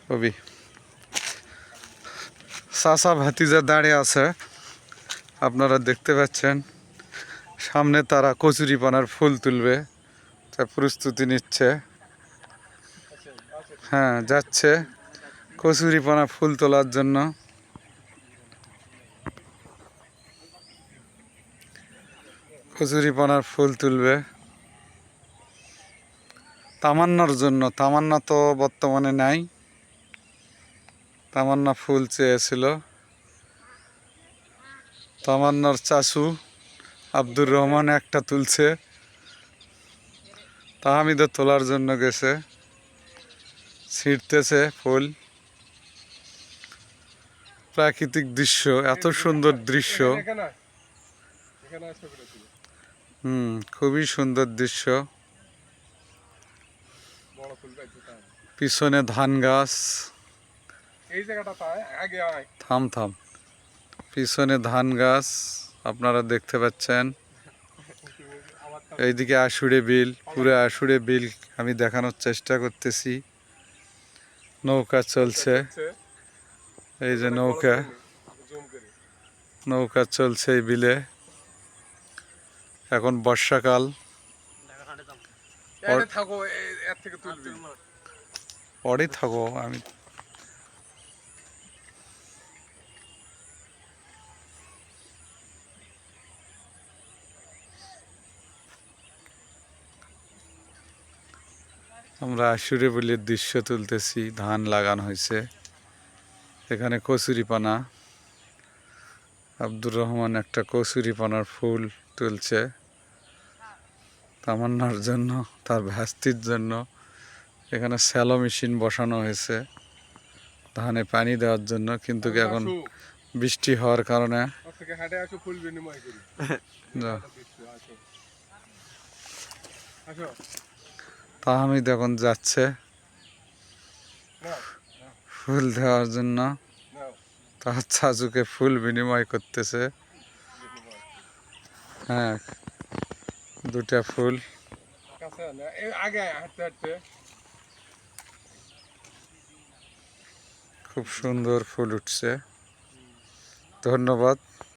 কবি চাচা ভাতিজা দাঁড়িয়ে আছে, আপনারা দেখতে পাচ্ছেন। সামনে তারা কচুরিপানার ফুল তুলবে, তা প্রস্তুতি নিচ্ছে। হ্যাঁ, যাচ্ছে কচুরিপানা ফুল তোলার জন্য। কচুরিপানার ফুল তুলবে তামান্নার জন্য। তামান্না তো বর্তমানে নাই, তামান্না ফুল চেয়েছিল। তামান্নার চাচু আব্দুর রহমান একটা তুলছে, তাহমিদও তোলার জন্য গেছে, ছিঁড়তেছে ফুল। প্রাকৃতিক দৃশ্য, এত সুন্দর দৃশ্য। খুবই সুন্দর দৃশ্য। পিছনে ধান গাছ, থাম থাম, পিছনে ধান গাছ আপনারা দেখতে পাচ্ছেন। এইদিকে আশুড়ে বিল, পুরো আশুড়ে বিল আমি দেখানোর চেষ্টা করতেছি। নৌকা চলছে, এই যে নৌকা, নৌকা চলছে এই বিলে। এখন বর্ষাকাল। পরে থাকো আমি। আমরা আশুরে বিলের দৃশ্য তুলতেছি। ধান লাগানো হয়েছে, এখানে কচুরিপানা। আব্দুর রহমান একটা কচুরিপানার ফুল তুলছে তামান্নার জন্য, তার ভাস্তির জন্য। এখানে স্যালো মেশিন বসানো হয়েছে ধানে পানি দেওয়ার জন্য, কিন্তু এখন বৃষ্টি হওয়ার কারণে তাহমিদ এখন যাচ্ছে ফুল দেওয়ার জন্য। তার চাচুকে ফুল বিনিময় করতেছে। হ্যাঁ, দুটা ফুল। খুব সুন্দর ফুল উঠছে। ধন্যবাদ।